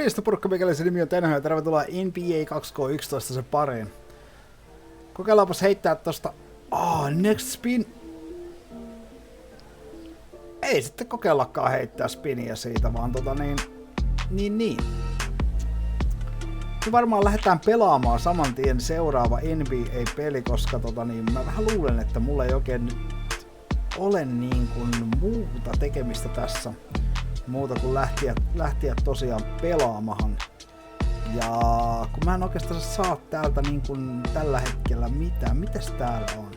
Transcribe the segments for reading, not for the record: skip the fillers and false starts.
Morjesta porukka, meikäläisen nimi on Tenho ja tervetuloa NBA 2K11 se pariin. Kokeillaanpas heittää tosta... next spin... Ei sitten kokeillakaan heittää spiniä siitä, vaan niin. Me varmaan lähdetään pelaamaan saman tien seuraava NBA-peli, koska mä vähän luulen, että mulla ei oikein nyt ole niin kuin muuta tekemistä tässä. Muuta kuin lähtiä tosiaan pelaamahan. Ja kun mä en oikeastaan saa täältä niin kuin tällä hetkellä mitään. Mitäs täällä on?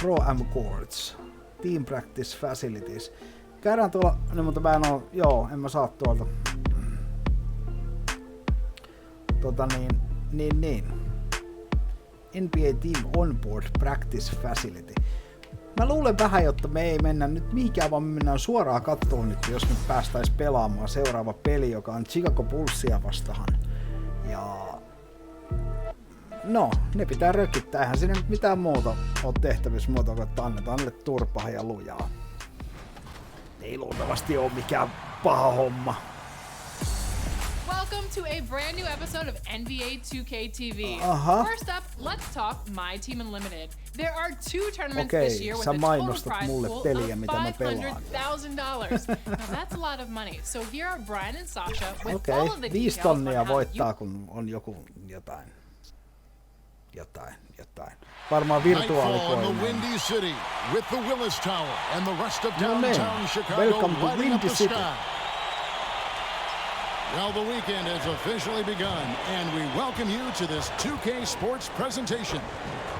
Pro M Courts. Team Practice Facilities. Käydään tuolla, no, mutta mä en oo, en mä saa tuolta. NBA Team Onboard Practice Facility. Mä luulen vähän, jotta me ei mennä nyt mihinkään, vaan me mennään suoraan kattoon nyt, jos nyt päästäis pelaamaan seuraava peli, joka on Chicago Bullsia vastahan. Ja... no, ne pitää rökittää. Eihän siinä nyt mitään muuta ole tehtävissä muuta kuin, että annetaan niille turpaa ja lujaa. Ei luultavasti ole mikään paha homma. Welcome to a brand new episode of NBA 2K TV. First up, let's talk My Team Unlimited. There are 2 tournaments this year with a total prize pool of $500,000. Now that's a lot of money. So here are Brian and Sasha with all of the 5 details on tonnia how voittaa, kun on joku jotain. Varmaan virtuaalikoinen. No niin, welcome to Windy City. Well, the weekend has officially begun, and we welcome you to this 2K Sports presentation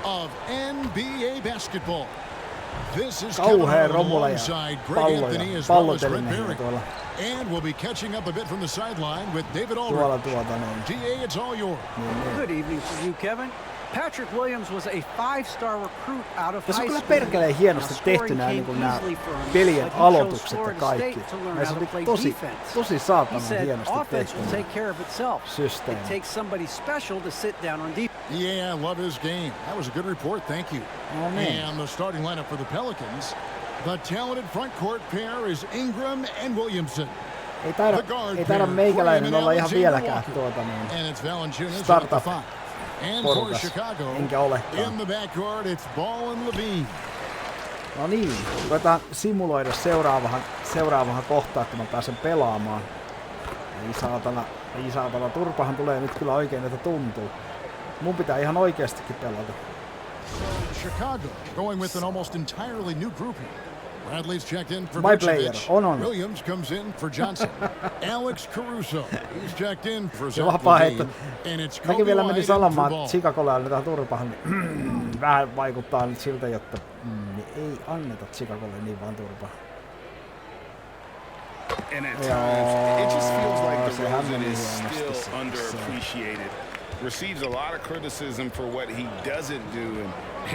of NBA basketball. This is Kevin alongside Greg Anthony as well as Red Berry. And we'll be catching up a bit from the sideline with David Aldridge. DA, it's all yours. Good evening to you, Kevin. Patrick Williams was a 5-star recruit out of high school. Tässä on kyllä perkeleen hienosti tehty nämä pelien aloitukset ja kaikki. Näissä oli tosi saatanan hienosti tehty systeemi. It takes somebody special to sit down on defense. Yeah, I love his game. That was a good report, thank you. And the starting lineup for the Pelicans. The talented front court pair is Ingram and Williamson. Ei taida meikäläinen olla ihan vieläkään startup. And for Chicago, in the backcourt, it's Ball and Levine. No niin, ruvetaan simuloida seuraavahan kohtaa, että mä pääsen pelaamaan. Ei saatana, turpahan tulee nyt kyllä oikein, että tuntuu. Mun pitää ihan oikeastikin pelata. Chicago going with an almost entirely new grouping. Bradley's checked in for Vucevic. Williams comes in for Johnson. Alex Caruso, he's checked in for Zach. And it's mäkin vielä meni salamaan, että Chicagolle annetaan turpahan, niin vähän vaikuttaa nyt siltä, jotta ei anneta Chicagolle niin vaan turpaa. And at times, it just feels like DeRozan is still underappreciated. Receives a lot of criticism for what he doesn't do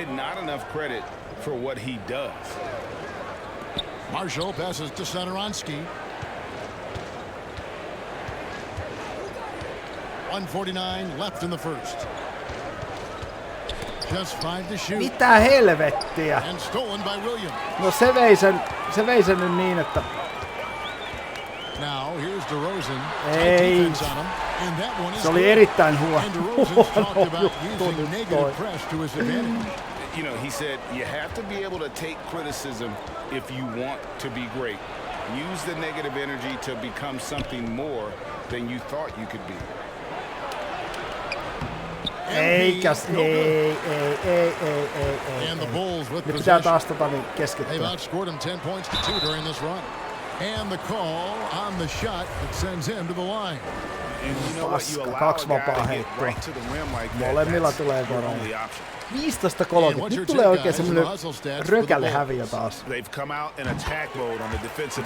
and not enough credit for what he does. Marshall passes to Satoransky. 1:49 left in the first. Just 5 to shoot. Mitä helvettiä? And stolen by Williams. No se vei sen nyt niin, että... Now here's DeRozan. Ei. Se oli erittäin huono juttu nyt toi. You know, he said you have to be able to take criticism if you want to be great. Use the negative energy to become something more than you thought you could be. Ei. And the Bulls with possession. Pitää taas keskittyä. They've outscored him 10 points to 2 during this run. And the call on the shot that sends him to the line. Paska, 2 vapaa heittoa. Molemmilla tulee koroja. 15-30. Nyt tulee oikein semmonen rökälle häviö taas.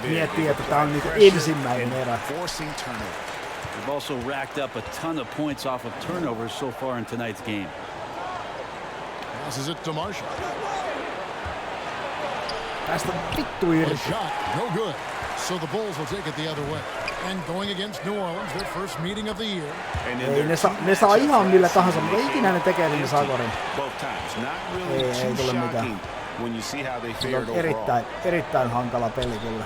Miettii, että tää on niinku ensimmäinen erä. They've also racked up a ton of points off of turnovers so far in tonight's game. Passes it to Marshall. Tästä vittu irti. No good. So the Bulls will take it the other way. And going against New Orleans, their first meeting of the year. Ei, ne saa ihan millä tahansa, mutta ikinä ne tekee, niin ne saa korin. Ei tule mitään. Se on erittäin hankala peli kyllä.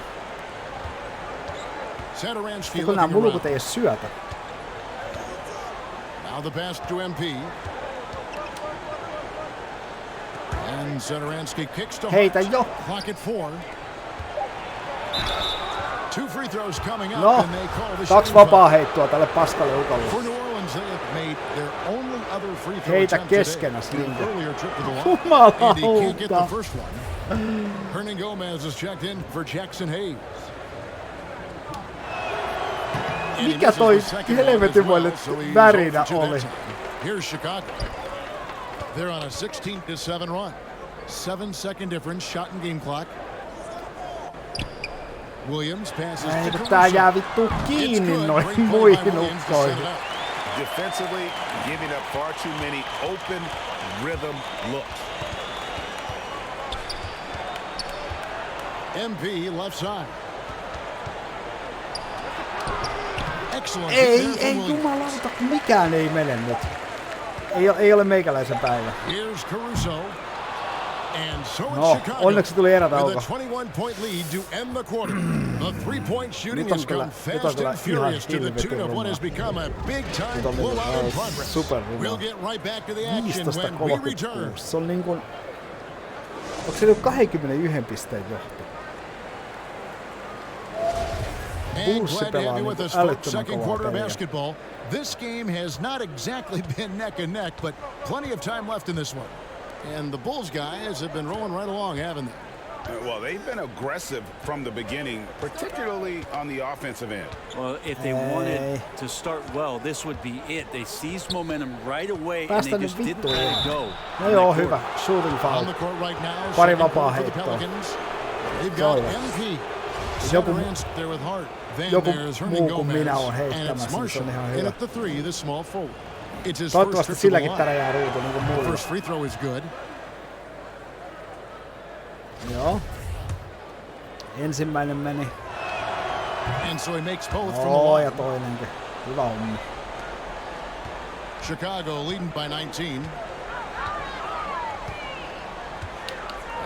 Kun nämä mulkut ei syötä. Now the pass to MP. And Satoransky kicks to Heitä jo. Clock at 4. 2 free throws coming up, no, and they call the 2 vapaa heittoa tälle paskalle ukalle. For New Orleans, they have made their only other free throw Heitä attempt keskenäs, today. Linda. Earlier trip to the line, and he can't get the first one. Hernan Gomez is checked in for Jackson Hayes. Mikä toi helvetimoille värinä oli? Here's Chicago. They're on a 16-7 run. 7-second difference, shot and game clock. Williams passes to Caruso. Tää jää vittu kiinni noin muihin ukkoihin. Defensively, giving up far too many open rhythm looks. MP left side. Excellent. Ei jumalauta, mikään ei mene nyt. Ei ole meikäläisen päivä. Here's Caruso. And so no, onneksi tuli erätauko. 21-point lead to end the quarter. The three-point shooting has come fast and furious to the tune of what has become a big-time blowout in progress. We'll get right back to the action when we return. Se on niin kuin, onko se nyt 21 pisteen johto? And glad to have you with us for second quarter of basketball. This game has not exactly been neck and neck, but plenty of time left in this one. And the Bulls guys have been rolling right along, haven't they? Well, they've been aggressive from the beginning, particularly on the offensive end. Well, if they wanted to start well, this would be it. They seized momentum right away and they just didn't let it go. No joo, hyvä. Shooting foul. On the court right now, pari vapaa heittoa. They've got MP. Joku muu kuin minä on heittämässä, niin se on ihan hyvä. Toivottavasti silläkin täällä jää ruutu niin kuin mulla. First free throw is good. Joo. Ensimmäinen meni. And so he makes both from the line. Ja toinenkin. Hyvä homma. Chicago leading by 19.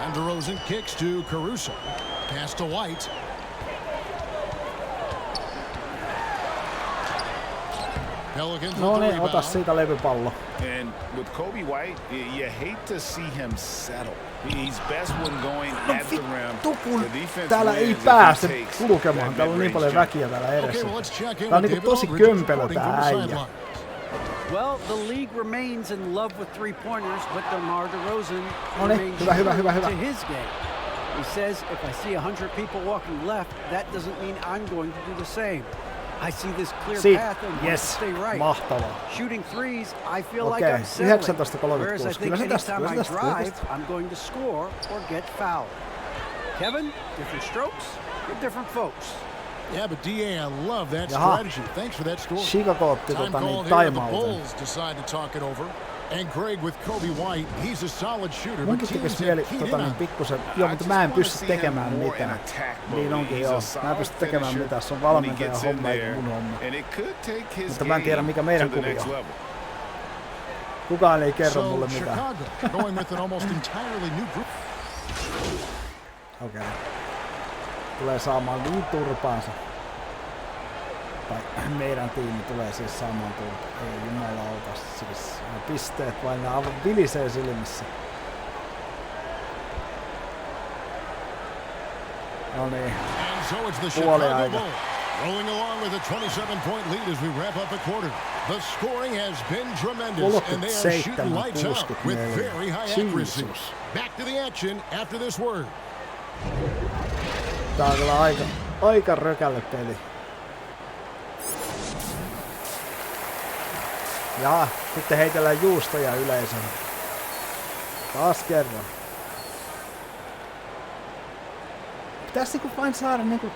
And DeRozan kicks to Caruso. Pass to White. No niin, ota siitä levypallo. And with Kobe White, you hate to see him settle. He's best when going at the rim. Täällä ei pääse kulkemaan. Täällä on niin paljon väkiä täällä edessä. Tää on niinku tosi kömpelö tää äijä. Well, the league remains in love with three-pointers, but DeMar DeRozan remains hyvä. to his game. He says, if I see 100 people walking left, that doesn't mean I'm going to do the same. I see this clear path and stay right. Mahtavaa. Shooting threes, I feel like I'm settling. Whereas I think anytime I drive, I'm going to score or get fouled. Kevin, different strokes for different folks. Yeah, but DA, I love that strategy. Thanks for that score. Chicago otti the Bulls decide to talk it over. And Greg with Kobe White, he's a solid shooter. Munkin tekisi mieli pikkusen, joo, mutta mä en pysty tekemään mitään. Niin onkin joo, mä en pysty tekemään mitään, se on valmentajan homma eikä mun homma. Mutta mä en tiedä mikä meidän kuvio on. Kukaan ei kerro mulle mitään. Okei. Tulee saamaan niin turpaansa. Tai meidän tiimi tulee siis saamaan turpaan. Ei jumalauta siis. Pisteet vain ne aivan vilisee silmissä. No niin. Puoliaika. Rolling along with a 27-point lead as we wrap up the quarter. The scoring has been tremendous, and they are shooting lights out with very high accuracy. Back to the action after this word. Tää on kyllä aika rökälle peli. Ja sitten heitellään juustoja yleisöön. Taas kerran. Pitäis niinku vain saada niinku...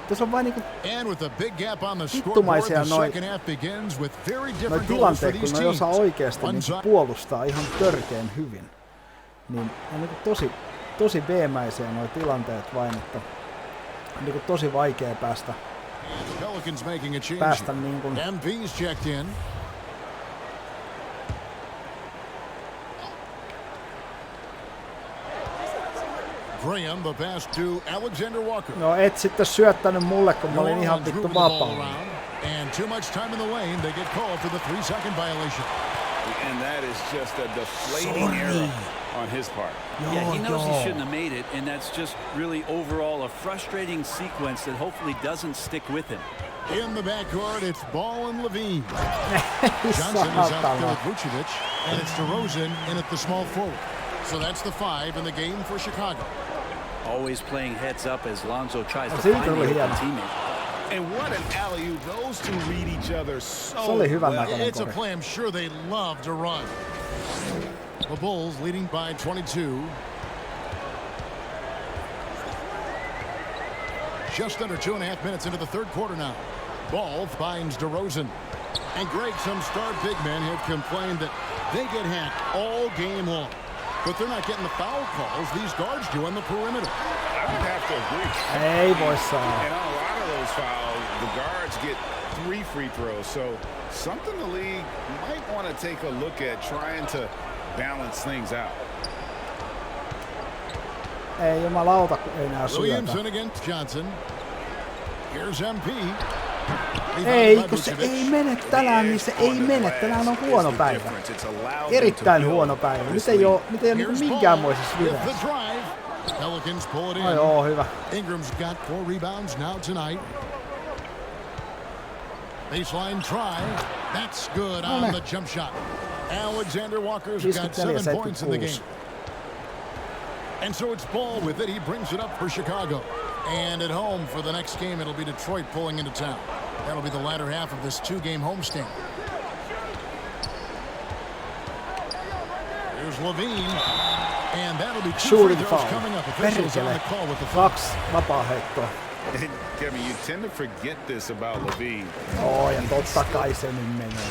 Tässä on vain niinku... vittumaisia noi tilanteet, kun ne osaa oikeesti niinku puolustaa ihan törkeen hyvin. Niin on niinku tosi B-mäisiä noi tilanteet vain, että on niinku tosi vaikea päästä niinku... Graham, the pass to Alexander Walker. No et sitten syöttänyt mulle, kun mä olin ihan vittu vapaa. And too much time in the lane, they get called for the 3-second violation. And that is just a deflating error on his part. Yeah, he knows he shouldn't have made it, and that's just really overall a frustrating sequence that hopefully doesn't stick with him. In the backcourt, it's Ball and Levine. Johnson is out there with Vucevic, and it's DeRozan in at the small forward. So that's the 5 in the game for Chicago. Always playing heads up as Lonzo tries to find the open teammate. And what an alley-oop. Those two read each other so well. It's a play I'm sure they love to run. The Bulls leading by 22. Just under 2.5 minutes into the third quarter now. Ball finds DeRozan. And Greg, some star big men have complained that they get hacked all game long. But they're not getting the foul calls these guards do on the perimeter. I would have to agree. Hey, boys. And on a lot of those fouls, the guards get 3 free throws. So something the league might want to take a look at trying to balance things out. Ei jumalauta, kun ei nää syötä. Williamson against Johnson. Here's MP. Ei, kun se ei mene tänään, niin se ei mene. Tänään on huono päivä. Erittäin huono päivä. Nyt ei oo niinku minkäänmoisessa vireessä. No joo, hyvä. Ingram's got 4 rebounds now tonight. Baseline try. That's good on the jump shot. Alexander Walker's got 7 points in the game. And so it's Ball with it. He brings it up for Chicago. And at home for the next game, it'll be Detroit pulling into town. That'll be the latter half of this 2-game homestand. Here's Levine. And that'll be 2 free throws coming up. Officials on the call with the Kaksi vapaa-heittoa. Kevin, you tend to forget this about Levine. Oh, ja totta kai se nyt menee.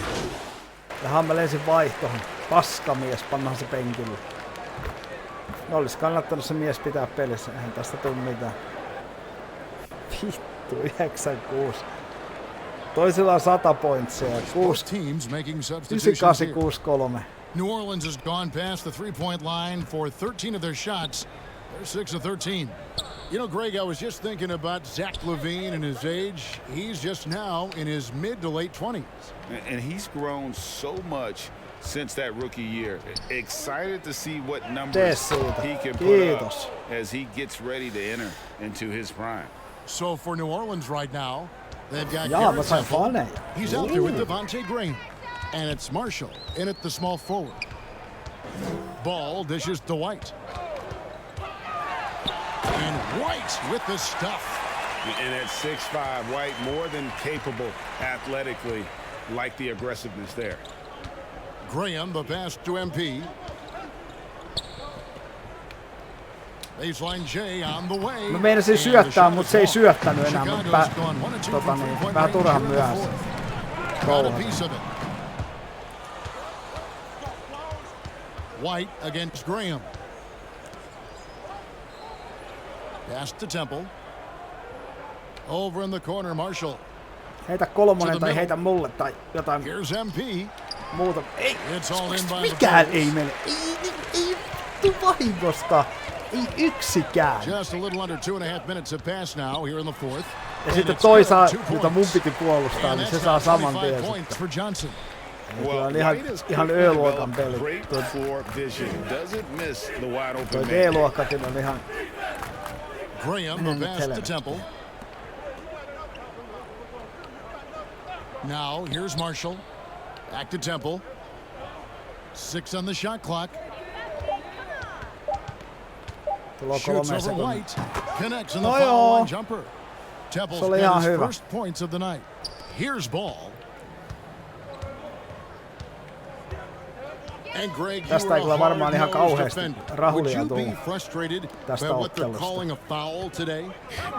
Ja mä lensin vaihtoon. Paskamies, pannaan se penkille. No olis kannattanut se mies pitää pelissä. Eihän tästä tuu mitään. Vittu, 96. Toisilla on 100 pointsia. 98-63. New Orleans has gone past the 3-point line for 13 of their shots. They're 6 of 13. You know, Greg, I was just thinking about Zach LaVine and his age. He's just now in his mid to late 20s. And he's grown so much since that rookie year. Excited to see what numbers he can put up as he gets ready to enter into his prime. So for New Orleans right now, they've got Garrett Temple. He's out there with Devontae Graham. And it's Marshall in at the small forward. Ball dishes to White. And White with the stuff. And at 6'5", White more than capable athletically, like the aggressiveness there. Graham, the pass to MP. Baseline J on the way. Mä meinasin syöttää, mutta se ei syöttänyt enää. Vähän turhan myöhässä. White against Graham. Pass to Temple. Over in the corner, Marshall. Heitä kolmonen tai heitä mulle tai jotain. Here's MP. Muuta. Ei, mikään ei mene. Ei vahingosta. Ei yksikään. Just a little under 2.5 minutes have passed now here in the fourth. Ja sitten toisaalta, jota mun piti puolustaa, niin se saa saman tien sitten. Well, on ihan Ö-luokan peli. Toi D-luokkakin on ihan... Graham, the pass to Temple. Now, here's Marshall. Back to Temple. 6 on the shot clock. Shoots over White. Connects in the foul line jumper. Temple's got his first points of the night. Here's Ball. And Greg, tästä ei kyllä varmaan ihan kauheasti rahulia tullut tästä ottelusta.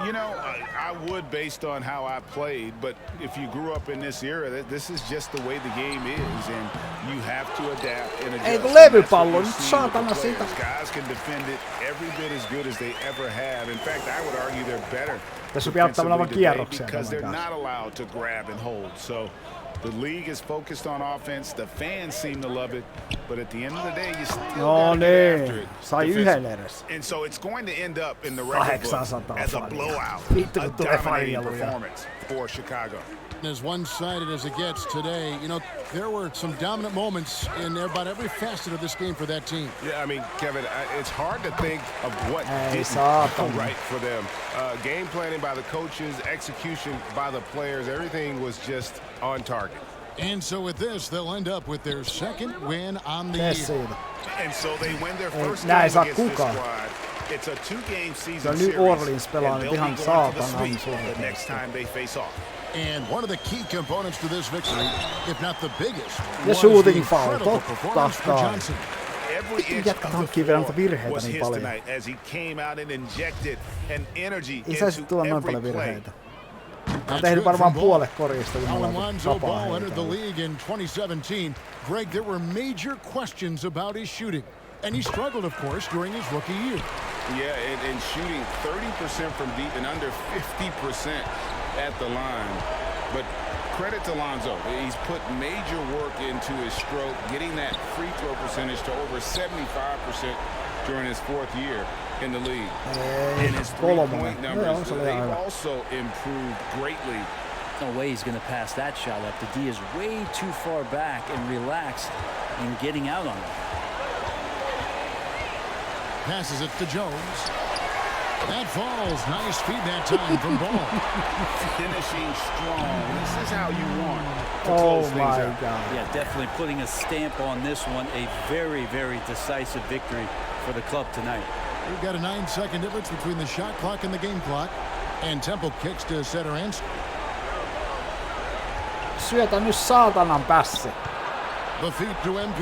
You know, I would based on how I played, but if you grew up in this era, this is just the way the game is, and you have to adapt and adjust. Ei kun levypallo, nyt saatana siitä. Guys can defend it every bit as good as they ever have. In fact, I would argue they're better. Tässä on pian ottaa kierroksia. Because they're not allowed to grab and hold. So The league is focused on offense. The fans seem to love it, but at the end of the day, you still gotta get after it. Sai yhden edes. And so it's going to end up in the record books as a blowout, a dominating performance for Chicago. As one-sided as it gets today, you know, there were some dominant moments in about every facet of this game for that team. Yeah, I mean, Kevin, it's hard to think of what didn't go right for them. Game planning by the coaches, execution by the players, everything was just on target. And so with this, they'll end up with their second win on the year. And so they win their first game against this squad. It's a 2-game season series, and they'll be going to the sweep the next time they face off. And one of the key components to this victory, if not the biggest, was the incredible performance for Johnson. Every inch of the floor was his tonight as he came out and injected an energy into every play. On tehnyt varmaan puolet korjista. When Lonzo Ball entered the league in 2017, Greg, there were major questions about his shooting. And he struggled, of course, during his rookie year. Yeah, and shooting 30% from deep and under 50% at the line. But credit to Lonzo. He's put major work into his stroke, getting that free throw percentage to over 75% during his 4th year in the league. And his three-point numbers, they've also improved greatly. No way he's going to pass that shot up. The D is way too far back and relaxed in getting out on it. Passes it to Jones. That falls. Nice feed that time from Ball. Finishing strong. This is how you want to close things out. God. Yeah, definitely putting a stamp on this one. A very, very decisive victory for the club tonight. We've got a 9-second difference between the shot clock and the game clock. And Temple kicks to center answer. Syötä nyt saatanan pässi. The feed to MP.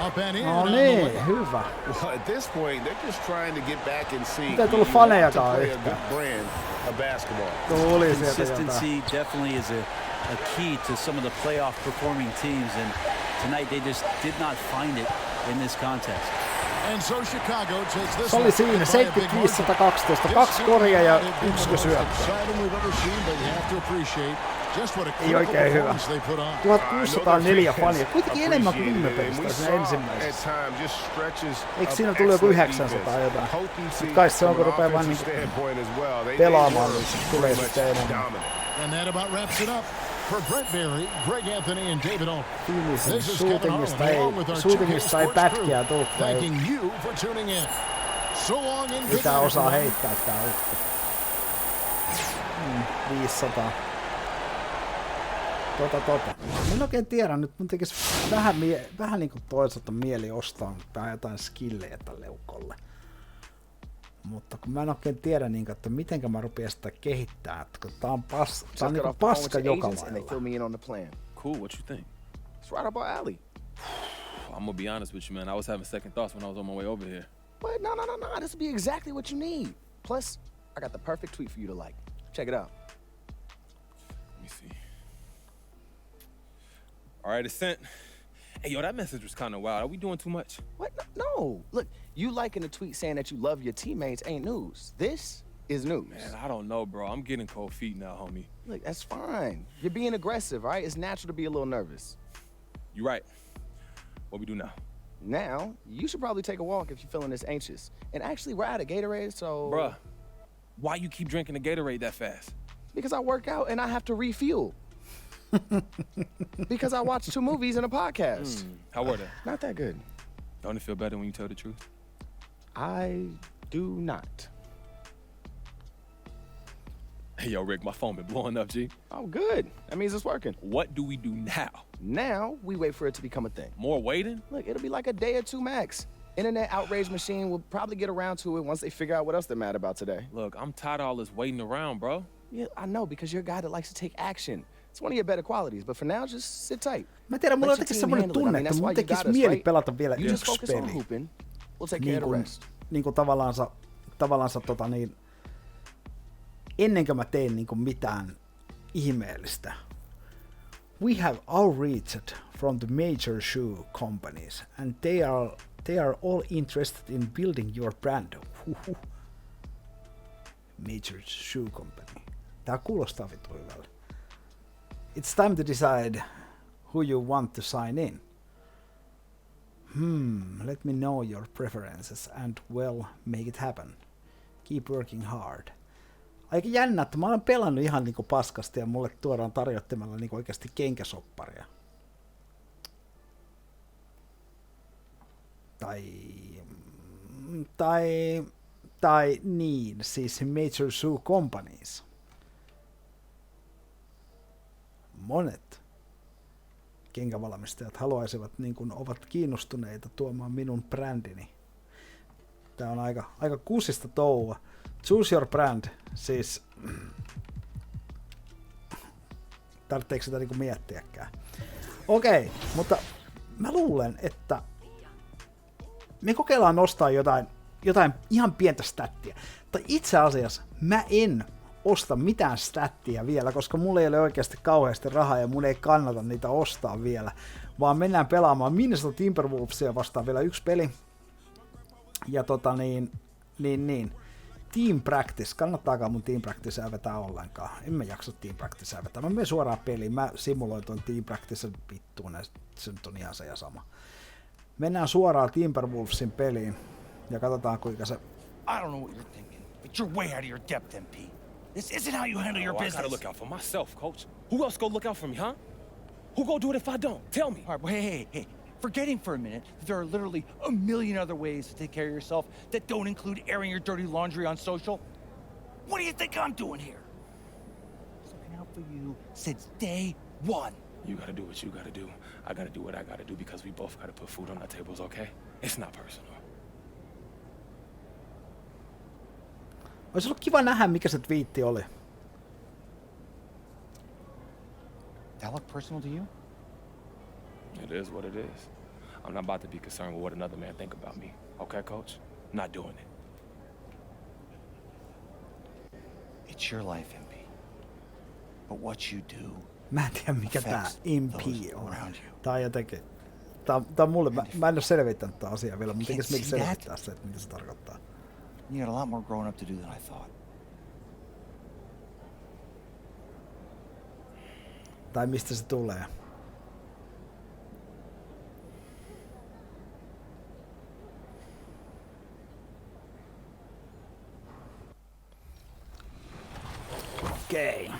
Up and in. No niin, hyvä. Well, at this point, they're just trying to get back and see. Mitä tullut fanejakaan yhtään? Good brand of basketball. Consistency definitely is a key to some of the playoff performing teams, and tonight they just did not find it in this contest. And so Chicago takes this. Se oli siinä 75-112, 2 korjaa ja 1 syöttö. Ei oikein hyvä. 1604 fania. Kuitenkin enemmän kuin viime pelistä siinä ensimmäisessä. Eikö siinä tullut joku 900 jotain? Nyt kai se on, kun rupeaa vaan niin pelaamaan, niin tulee sitten enemmän. And that about wraps it up. For Brett Berry, Greg Anthony, and David Alt. This is Kevin Harlan Suutingista ei pätkiä tullut. Thanking you for tuning in. So long and good Pitää osaa heittää tää ukko. 500. Mä en oikein tiedä, nyt mun tekis vähän niinku toisaalta mieli ostaa jotain skillejä tälle ukolle. Mutta kun mä en oikein tiedä, niin, että mitenkä mä rupean sitä kehittää, että kun tää on niinku paska joka lailla. Cool, what you think? It's right up our alley. I'm gonna be honest with you, man. I was having second thoughts when I was on my way over here. What? No. This will be exactly what you need. Plus, I got the perfect tweet for you to like. Check it out. Let me see. All right, it's sent. Hey, yo, that message was kind of wild. Are we doing too much? What? No. Look, you liking a tweet saying that you love your teammates ain't news. This is news. Man, I don't know, bro. I'm getting cold feet now, homie. Look, that's fine. You're being aggressive, right? It's natural to be a little nervous. You're right. What we do now? Now, you should probably take a walk if you're feeling this anxious. And actually, we're out of Gatorade, so... Bruh, why you keep drinking the Gatorade that fast? Because I work out and I have to refuel. Because I watched 2 movies and a podcast. How were they? Not that good. Don't it feel better when you tell the truth? I do not. Hey, yo, Rick, my phone been blowing up, G. Oh, good. That means it's working. What do we do now? Now, we wait for it to become a thing. More waiting? Look, it'll be like a day or 2 max. Internet outrage machine will probably get around to it once they figure out what else they're mad about today. Look, I'm tired of all this waiting around, bro. Yeah, I know, because you're a guy that likes to take action. It's one of your better qualities, but for now, just sit tight. Mä tiedän, mulla on jotenkin semmoinen tunne, että mun tekis mieli pelata vielä yksi peli. We'll take care of the rest. Niinku tavallaansa ennen kuin mä teen niinku mitään ihmeellistä. We have outreached from the major shoe companies and they are all interested in building your brand. Major shoe company. Tää kuulostaa vittu hyvälle. It's time to decide who you want to sign in. Let me know your preferences and we'll make it happen. Keep working hard. Aika jännä, että mä olen pelannut ihan niinku paskasti ja mulle tuodaan tarjottimella niinku oikeasti kenkäsopparia. Tai niin, siis Major Shoe Companies. Monet kenkävalmistajat haluaisivat, niin kuin ovat kiinnostuneita tuomaan minun brändini. Tää on aika kusista touhua. Choose your brand, siis tarvitseeko sitä niinku miettiäkään. Okei, mutta mä luulen, että me kokeillaan nostaa jotain ihan pientä stattia. Tai itse asiassa mä en osta mitään stattia vielä, koska mulla ei ole oikeasti kauheasti rahaa ja mun ei kannata niitä ostaa vielä, vaan mennään pelaamaan Minnesota Timberwolvesia vastaan vielä yksi peli. Ja Team Practice, kannattaakaan mun Team Practicea vetää ollenkaan. En mä jaksa Team Practicea vetää. Mä menen suoraan peliin, mä simuloin ton Team Practicen vittuun, se nyt on ihan se ja sama. Mennään suoraan Timberwolvesin peliin ja katsotaan kuinka se... I don't know what you're thinking, but you're way out of your depth, MP. This isn't how you handle your business. I gotta look out for myself, coach. Who else go look out for me, huh? Who go do it if I don't? Tell me. All right, hey. Forgetting for a minute that there are literally a million other ways to take care of yourself that don't include airing your dirty laundry on social. What do you think I'm doing here? Looking out for you since day one. You gotta do what you gotta do. I gotta do what I gotta do because we both gotta put food on our tables, okay? It's not personal. Olisi ollut kiva nähdä, mikä se twiitti oli. That look personal to you? It is what it is. I'm not about to be concerned with what another man think about me. Okay, coach? Not doing it. It's your life, MP. But what you do... Mä en tiedä, mikä tää MP on. Tää on jotenkin... Tää on mulle... Mä en oo selvittänyt tää asiaa vielä, mutta tekis meillä selvittää se, että mitä se tarkoittaa. You got a lot more growing up to do than I thought. Tai mistä se tulee? Okei.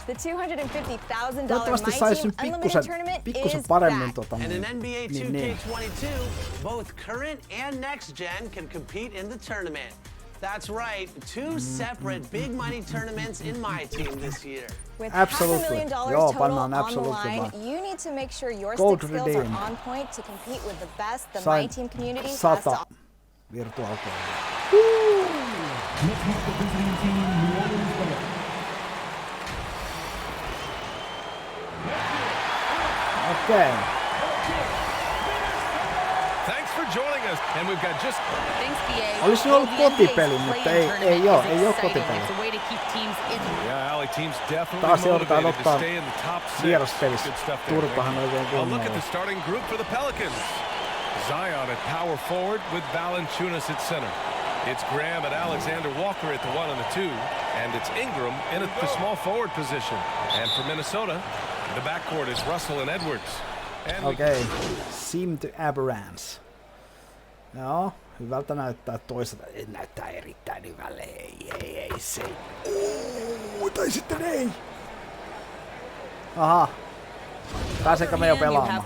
The $250,000 Toivottavasti My sais Team nyt Unlimited Tournament pikkusen is paremmin back. And in NBA 2K22, both current and next gen can compete in the tournament. That's right, two separate big money tournaments in My Team this year. With Absolutely. $500,000 Joo, total pannaan on the absolutely line, vaan. you need to make sure your Gold stick skills redeem. are on point to compete with the best the Sain My Team community has 100 to offer. virtuaalkouluja. Okay. Thanks for joining us, and we've got just... Thanks, BA. Olisi ollut kotipeli, mutta ei oo kotipeli. Yeah, Allie, team's definitely Taas joudutaan motivated to ottaa stay in the top six. vieraspelissä. Good stuff there. Turpahan oikein A look at kunnolla. the starting group for the Pelicans. Zion at power forward with Valanciunas at center. It's Graham and Alexander Walker at the 1 and the 2, and it's Ingram in at the small forward position. And for Minnesota, the backcourt is Russell and Edwards. Okei. Seem to aberrance. Joo, hyvältä näyttää toisaalta. Näyttää erittäin hyvälle. Ei se. Tai sitten ei. Aha. Pääsenkö me jo pelaamaan?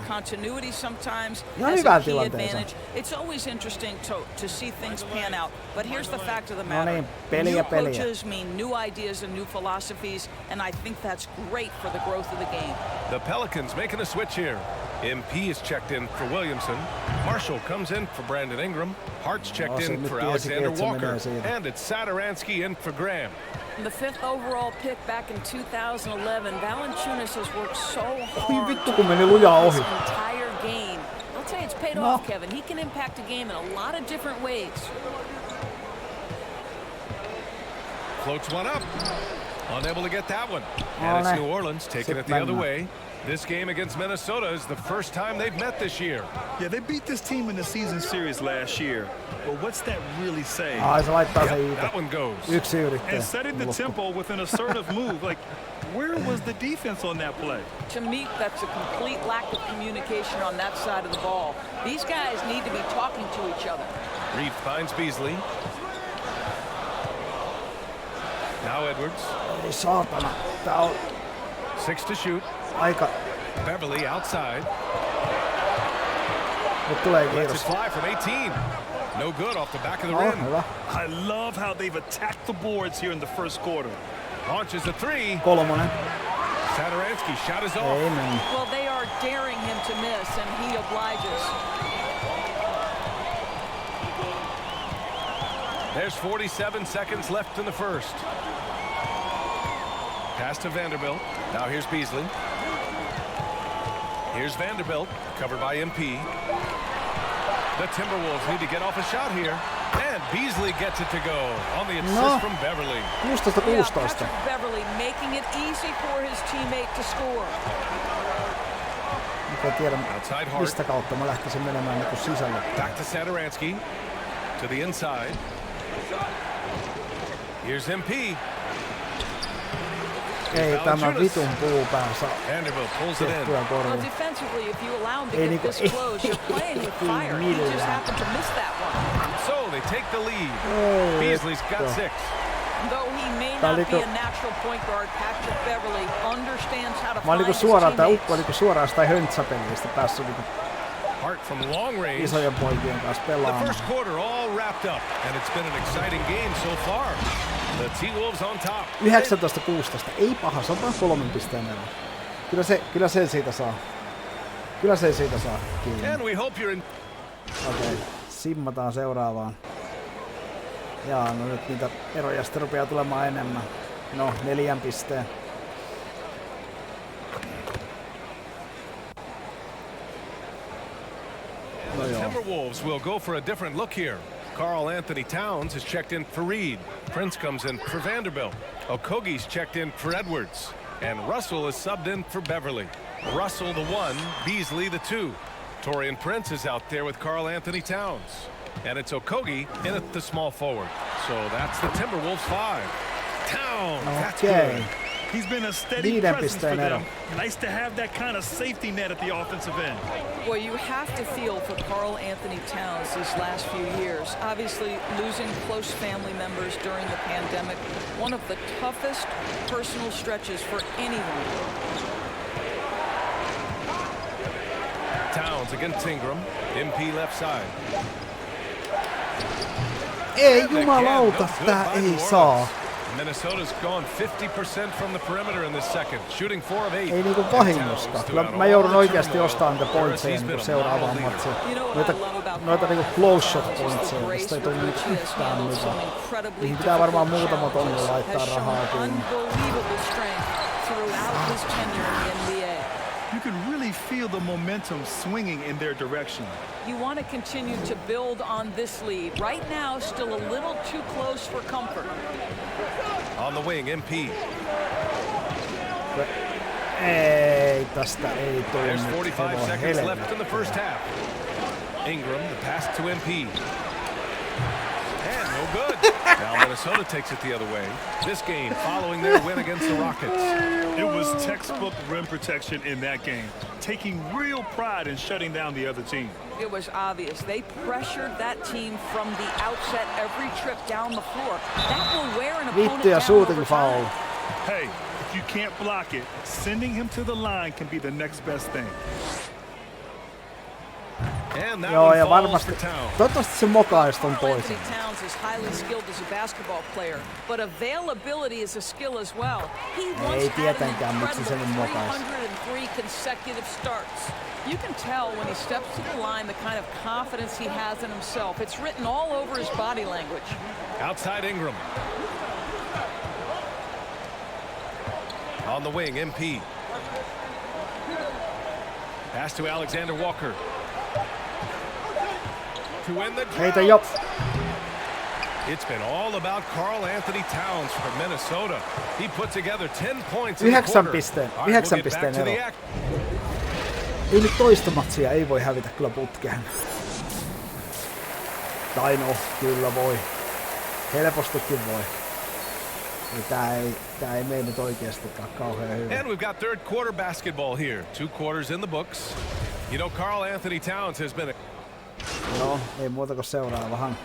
Ihan hyvää tilanteessa. It's always interesting to see things pan out, but here's the fact of the No matter. niin, peliä. New coaches mean new ideas and new philosophies, and I think that's great for the growth of the game. The Pelicans making a switch here. MP is checked in for Williamson. Marshall comes in for Brandon Ingram. Hart's checked in for Alexander Walker. And it's Satoransky in for Graham. The 5th overall pick back in 2011, Valanciunas has worked so hard vittu, kun meni lujaa ohi. this entire game. I'll tell you, it's paid off, Kevin. He can impact a game in a lot of different ways. Floats one up. Unable to get that one. And it's New Orleans taking it the other way. This game against Minnesota is the first time they've met this year. Yeah, they beat this team in the season series last year. But what's that really say? That one goes. And setting the tempo with an assertive move. Like, where was the defense on that play? To me, that's a complete lack of communication on that side of the ball. These guys need to be talking to each other. Reed finds Beasley. Now Edwards. 6 to shoot. Beverly outside. Lets it fly from 18. No good off the back of the rim. I love how they've attacked the boards here in the first quarter. Launches a 3. Satoransky shot is off. Well, they are daring him to miss, and he obliges. There's 47 seconds left in the first. Pass to Vanderbilt. Now here's Beasley. Here's Vanderbilt, covered by MP. The Timberwolves need to get off a shot here. And Beasley gets it to go on the assist from Beverly. 16-16. Beverly making it easy for his teammate to score. Outside Hart. Back to Satoransky. To the inside. Here's MP. Ei tämä vitun puupäänsä. Vanderbilt pulls it in. Well, defensively, if you allow him to get this close, you're playing with fire. He just happened to miss that one. So they take the lead. Beasley's got 6. Though he may not be a natural point guard, Patrick Beverly understands how to find his teammates. Suoraan tää ukko niinku suoraan sitä höntsäpelistä päässyt niinku Hart from long range. Isojen poikien kanssa pelaamaan. The first quarter all wrapped up, and it's been an exciting game so far. The T-Wolves on top. 19-16. Ei paha, se on vaan 3 pisteen ero. Kyllä se siitä saa. Kiinni. And we hope you're in. Okei, simmataan seuraavaan. Jaa, no nyt niitä eroja sitten rupeaa tulemaan enemmän. No, 4 pisteen. The Timberwolves will go for a different look here. Karl Anthony Towns is checked in for Reed. Prince comes in for Vanderbilt. Okogie's checked in for Edwards. And Russell is subbed in for Beverly. Russell the 1, Beasley the 2. Torian Prince is out there with Karl Anthony Towns. And it's Okogie in at the small forward. So that's the Timberwolves 5. Towns, that's good. He's been a steady presence for them. Nice to have that kind of safety net at the offensive end. Well, you have to feel for Karl Anthony Towns these last few years. Obviously, losing close family members during the pandemic, one of the toughest personal stretches for anyone. Towns against Ingram. MP left side. Ei jumalauta, tää ei saa. Minnesota's gone 50% from the perimeter in this second, shooting 4 of 8. Ei niinku vahingosta. Kyllä mä joudun oikeasti ostamaan niitä pointseja niinku seuraavaan matsiin. Noita niinku close shot pointseja, mistä ei tule niinku yhtään mitään. Niihin pitää varmaan muutama tonni laittaa rahaa kiinni. You can really feel the momentum swinging in their direction. You want to continue to build on this lead. Right now, still a little too close for comfort. On the wing, MP. Ei, tästä ei tule. There's 45 seconds left in the first half. Ingram, the pass to MP. And no good. Now Minnesota takes it the other way. This game following their win against the Rockets. It was textbook rim protection in that game, taking real pride in shutting down the other team. It was obvious. They pressured that team from the outset every trip down the floor. That will wear an opponent down over time. Hey, if you can't block it, sending him to the line can be the next best thing. Joo, ja varmasti. Toivottavasti se mokaisi ton toisen. Towns is highly skilled as a basketball player, but availability is a skill as well. He once had an incredible 303 consecutive starts. You can tell when he steps to the line the kind of confidence he has in himself. It's written all over his body language. Outside Ingram. On the wing, MP. Pass to Alexander Walker. To win the Heitä jo. It's been all about Karl Anthony Towns from Minnesota. He put together 10 points in the 9 quarter. pisteen ero. Ei nyt toista matsia, ei voi hävitä kyllä putkeen. Tai no, kyllä voi. Helpostikin voi. Tää ei mene nyt oikeastikaan kauhean hyvin. And we've got third quarter basketball here. 2 quarters in the books. You know, Karl Anthony Towns has been No, ei muuta kuin seuraavahan.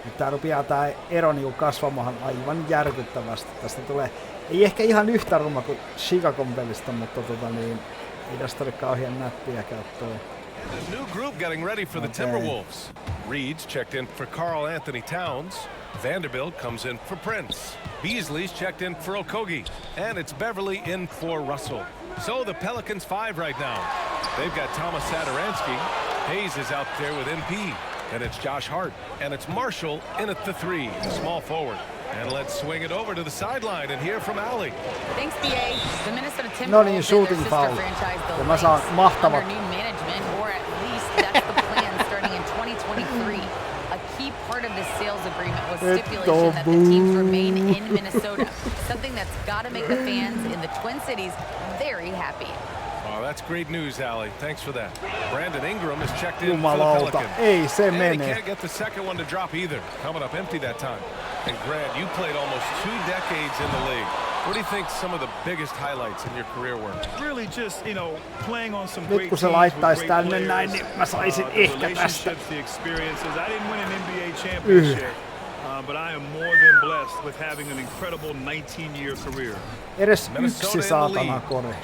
Nyt tää rupeaa tää ero niinku kasvamaan aivan järkyttävästi. Tästä tulee, ei ehkä ihan yhtä ruma kuin Chicagon pelistä, mutta ei tästä ole kauhean näppiä käyttöä. A new group getting ready for the Timberwolves. Reed's checked in for Karl Anthony Towns. Vanderbilt comes in for Prince. Beasley's checked in for Okogie. And it's Beverly in for Russell. So the Pelicans 5 right now. They've got Thomas Satoransky. Hayes is out there with MP. And it's Josh Hart. And it's Marshall in at the 3, the small forward. And let's swing it over to the sideline and hear from Allie. Thanks, BA. The Minnesota Timberwolves no niin, shooting foul. Ja mä saan mahtavat. Under new management, or at least that's the plan starting in 2023. A key part of this sales agreement was stipulation that the teams remain in Minnesota. Something that's got to make the fans in the Twin Cities very happy. Oh, that's great news, Allie. Thanks for that. Brandon Ingram is checked in for the Pelicans. Ei se and mene. he can't get the second one to drop either. Coming up empty that time. And Grant, you played almost 2 decades in the league. What do you think some of the biggest highlights in your career were? Really just, you know, playing on some Nyt great kun se teams laittaisi with great tänne näin, niin mä saisin ehkä tästä. The experiences. I didn't win an NBA championship. But I am more than blessed with having an incredible 19-year career. Edes yksi saatana kori.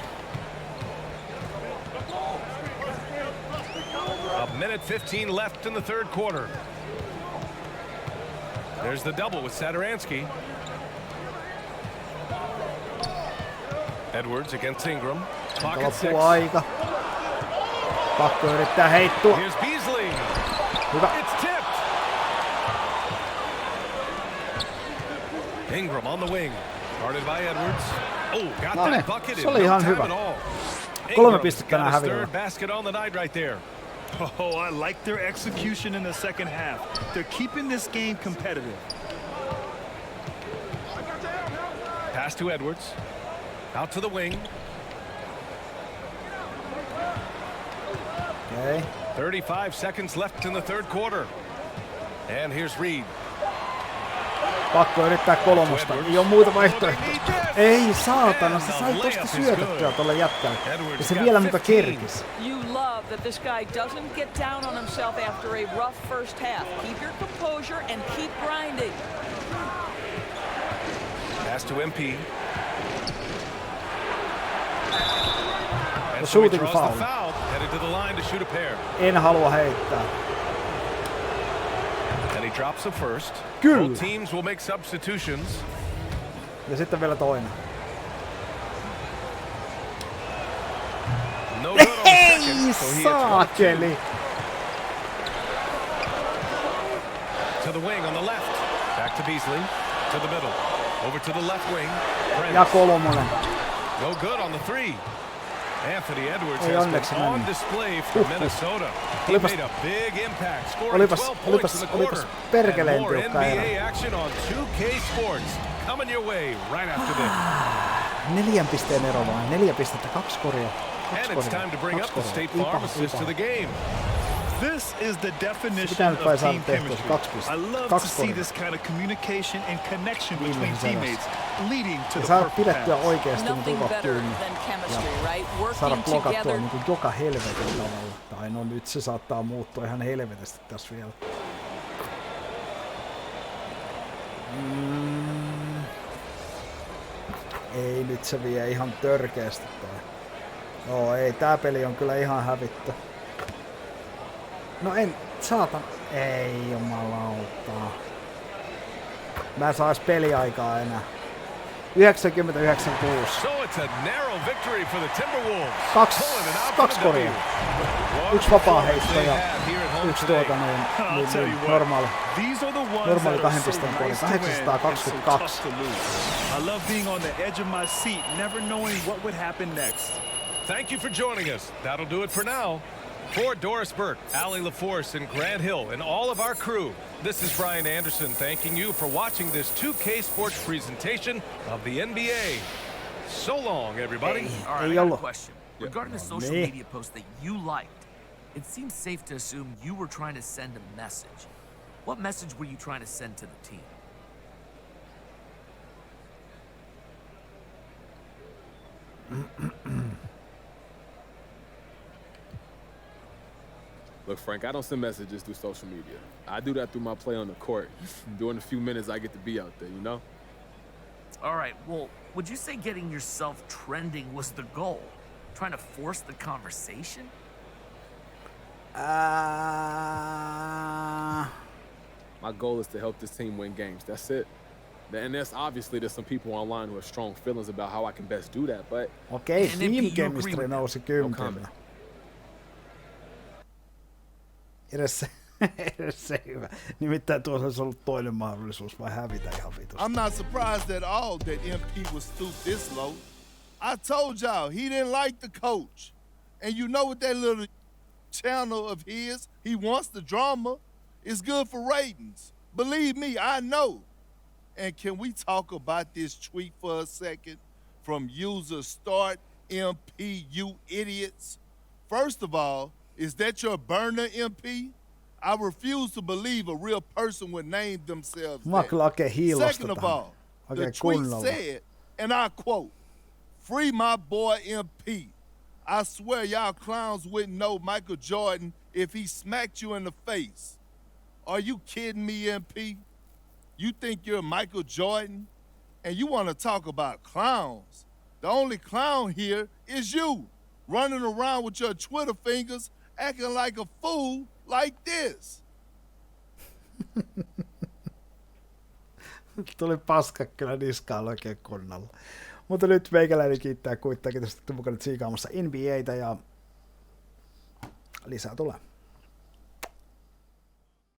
A minute 15 left in the third quarter. There's the double with Satoransky. Edwards against Ingram. Pocket 6. Aika. Pakko yrittää heittua. Here's Beasley. Hyvä. It's tipped. Ingram on the wing. Guarded by Edwards. Oh, got that bucket in no time at all. 3 pistettä nää häviää. Third basket on the night right there. Oh, I like their execution in the second half. They're keeping this game competitive. Pass to Edwards. Out to the wing. Okay. 35 seconds left in the third quarter. And here's Reed. Pakko yrittää 3. Ei oo muuta vaihtoehtoa. Ei saatana, se sai tosta syötettyä tolle jätkälle. Ja se vielä muka kerkis. You love that this guy doesn't get down on himself after a rough first half. Keep your composure and keep grinding. Pass to MP. The shooting foul. Headed to the line to shoot a pair. En halua heittää. And he drops the first. Kyllä. Both teams will make substitutions. Ja sitten vielä toinen. No good on the Ei second, so he saakeli. To the wing on the left. Back to Beasley. To the middle. Over to the left wing. Ja 3. No good on the 3. Anthony Edwards has been on display for Minnesota. He made a big impact, scoring 12 points in the quarter. And more NBA action on 2K Sports coming your way right after this. 4 pisteen ero vaan. 4 pistettä, 2 koria. And it's time to bring up the State Farm assist to the game. This is the definition of team chemistry. I love to see this kind of communication and connection between teammates, leading to the perfect pidettyä pass. oikeesti lukat kiinni ja saada blokattua niinku joka helvetin tavalla. Tai no nyt se saattaa muuttua ihan helvetisti tässä vielä. Ei nyt se vie ihan törkeästi toi. Joo ei, tää peli on kyllä ihan hävitty. No en, saatan. Ei jumalauta. Mä en sais peliaikaa enää. 99-6. So it's a narrow victory for the Timberwolves. 2 koria. 1 vapaa heitto ja 1 normaali 2 pisteen kori. 822. I love being on the edge of my seat, never knowing what would happen next. Thank you for joining us. That'll do it for now. For Doris Burke, Allie LaForce, and Grant Hill, and all of our crew, this is Brian Anderson thanking you for watching this 2K Sports presentation of the NBA. So long, everybody. All right, I got a question. Regarding the social media post that you liked, it seems safe to assume you were trying to send a message. What message were you trying to send to the team? Look, Frank, I don't send messages through social media. I do that through my play on the court. During the few minutes I get to be out there, you know? All right, well, would you say getting yourself trending was the goal? Trying to force the conversation? My goal is to help this team win games. That's it. And there's some people online who have strong feelings about how I can best do that, but... Okei, team chemistry nousi 10. Edes se hyvä. Nimittäin tuossa olisi ollut toinen mahdollisuus vai hävitä ihan vitusti. I'm not surprised at all that MP was stooped this low. I told y'all, he didn't like the coach. And you know what that little channel of his, he wants the drama. It's good for ratings. Believe me, I know. And can we talk about this tweet for a second? From user Start MP, you idiots. First of all, is that your burner, MP? I refuse to believe a real person would name themselves that. Second of all, the tweet said, and I quote, "Free my boy MP. I swear y'all clowns wouldn't know Michael Jordan if he smacked you in the face. Are you kidding me, MP? You think you're Michael Jordan? And you want to talk about clowns? The only clown here is you, running around with your Twitter fingers, acting like a fool like this." Tuli paska kyllä niskaan oikein kunnolla. Mutta nyt meikäläinen kiittää kuitenkin tästä mukana tsiikaamassa NBAtä ja lisää tulee.